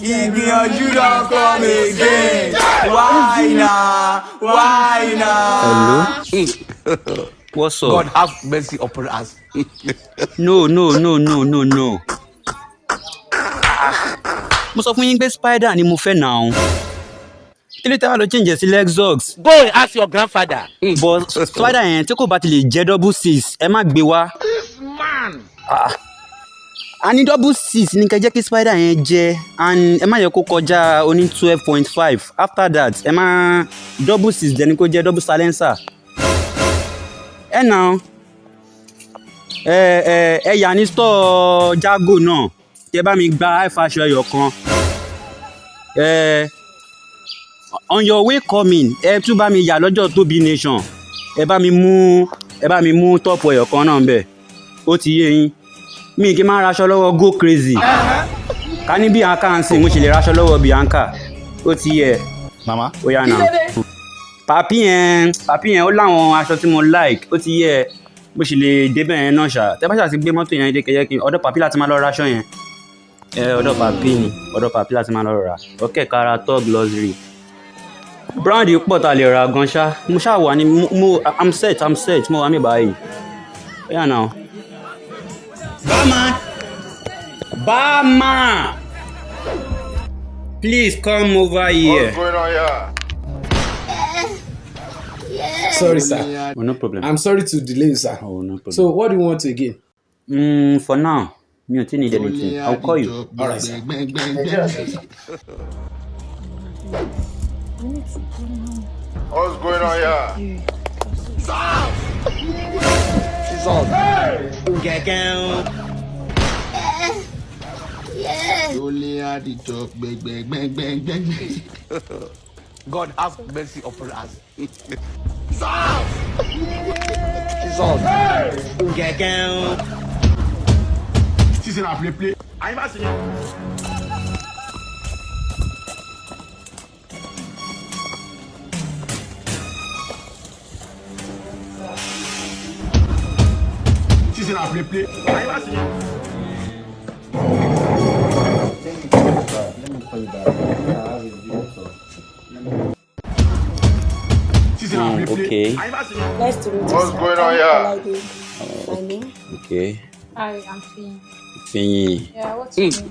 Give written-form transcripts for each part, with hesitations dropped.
Igbiyanju don't come again. Why now? Hello? What's up? God have mercy upon us. No. Mo sọ fún yín pé spider ni mo fẹ́ now. Kí ló tẹ́ wá lọ change sí Lexus? Go and ask your grandfather. But spider yẹn tí kò bá ti lè jẹ́ double six, ẹ má gbé wá. This man. A ní double six ní kẹ́ jẹ́ kí spider yẹn jẹ́, and ẹ má yẹ kó kọjá oní 12.5. After that, ẹ má double six dẹ̀ ni kó jẹ́ double silencer. Ẹ now ẹ yà ní store Jago náà, kẹ́ bá mi gba high fashion ẹyọ kan. On your way coming, ẹ tún bá mi yà lọ́jọ́ Tóbi Nation. Ẹ bá mi mú top ẹyọ kan náà bẹ̀. Ó ti yé yín. Mi kì í máa raṣọ lọ́wọ́ Go Crazy. Ká ní Bianca ń sìn, mo sì lè raṣọ lọ́wọ́ Bianca. Ó ti yẹ. Mama. Ó yá náà. Papi yẹn ó láwọn aṣọ tí mo like. Ó ti yẹ. Mo sì lè débẹ̀ yẹn náà ṣá. Tẹ́ bá ṣáà ti gbé mọ́tò yẹn dé kẹ́yẹ́ kí ọ̀dọ̀ Papi láti máa lọ raṣọ yẹn. Ọ̀dọ̀ Papi láti máa lọ rà. Ọ̀kẹ́ kára Tug Luxury. Brand pọ̀ ta lè ra gan ṣá. Mo ṣáà wà ní I'm set. Mo wà mí báyìí. Ó yá náà. Bama! Please come over here. What's going on here? Sorry, sir. Oh, no problem. I'm sorry to delay you, sir. Oh, no problem. So, what do you want to again? For now, me don't need anything. I'll call you. All right, sir. What's going on here? She's on. God have mercy upon us. She's on. She's in a play. I'm asking She's in a play. I'm asking Let me call you back. I have a video call. She's in a play. Okay. I'm asking Nice to meet you. What's sir. going on here? My name? Okay. Hi, I'm Finn. Finny. Yeah, what's your name?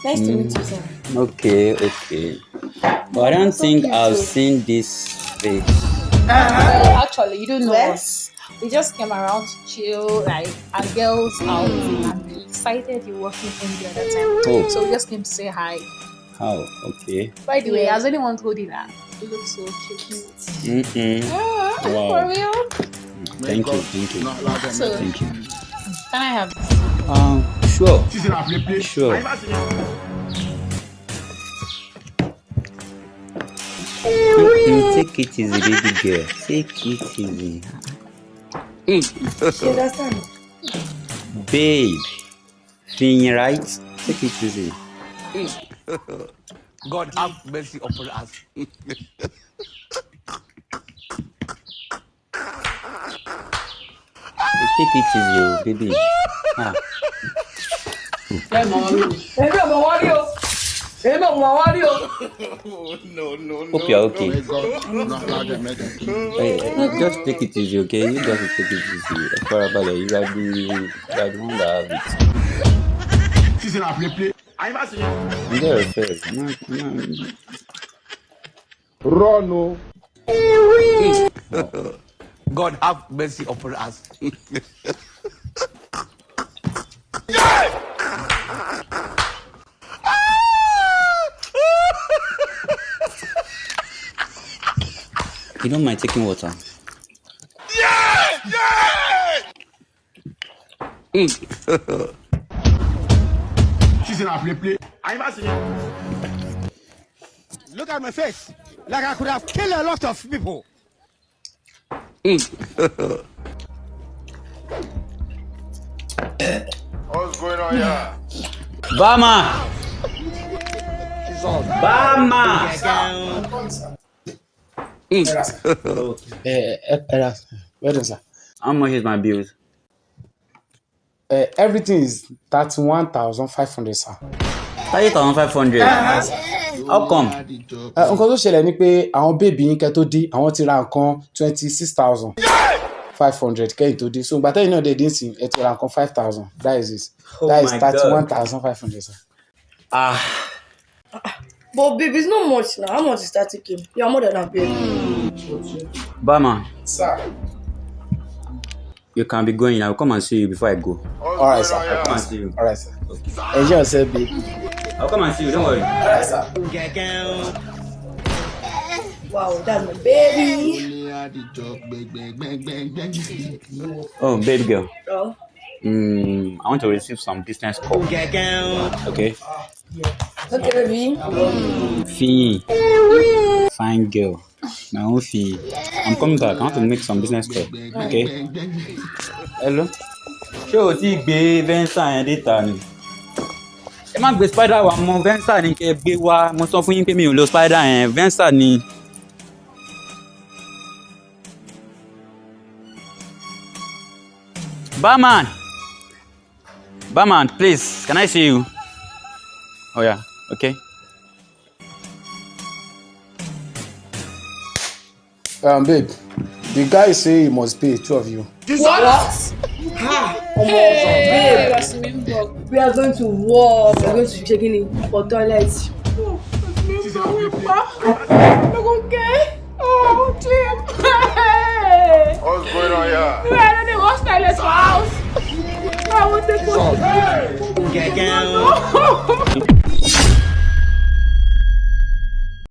Nice to meet you, sir. Okay. But I don't think I've seen this face. Actually, you don't know Yes. us. We just came around to chill, like our girls out, and we excited you working in the other time. Oh. So we just came to say hi. How? Okay. By the way, has anyone told you that? You look so cute. Wow. For real? Thank you. So, Thank you. can I have this? Sure. She's in a play. Sure. I'm asking Take it easy, baby girl. Take it easy. You understand? Babe. Finny, right? Take it easy. God have mercy upon us. Take it easy, baby. Hope you're okay. Just take it easy, okay? You just take it easy. You are the one that have it. She's in a play. I'm asking Enjoy yourself. Run. God have mercy upon us. You don't mind taking water? She's in a play. I'm asking Look at my face. Like I could have killed a lot of people. What's going on here? Bama! she's on. Bama! Where is sir? How much is my bills? Everything is 31,500, sir. 30,500. How come? Nǹkan tó ṣẹlẹ̀ ni pé àwọn bèbí yín kẹ́ tó dé, àwọn ti ra nǹkan 26,500 kẹ́yìn tó dé. So ìgbà tẹ́yìn náà dé dín sí ẹ ti ra nǹkan 5,000. That is it. That is 31,500, sir. But babe, it's not much now. How much is 30K? You are more than happy. Barman, Sir. you can be going. I will come and see you before I go. All right, sir. I'll come and see you. All right, sir. Enjoy yourself, babe. I'll come and see you. Don't worry. All right, sir. Wow, that's my baby. Oh, baby girl. Oh. I want to receive some business call. Okay. Okay, baby. Fee. Fine girl. My own fee. I'm coming back. I want to make some business call. Okay. Hello. Ṣé o ti gbé Venza yẹn data ni? Ẹ má gbé spider wa mọ́, Venza ni kẹ́ gbé wá. Mo sọ fún yín pé mi ò lo spider yẹn. Venza ni. Barman, please, can I see you? Oh yeah, okay. Babe, the guy say he must pay, two of you. What? Babe, we are going to walk. We are going to check in for toilets. Si c'est la play play. Okay.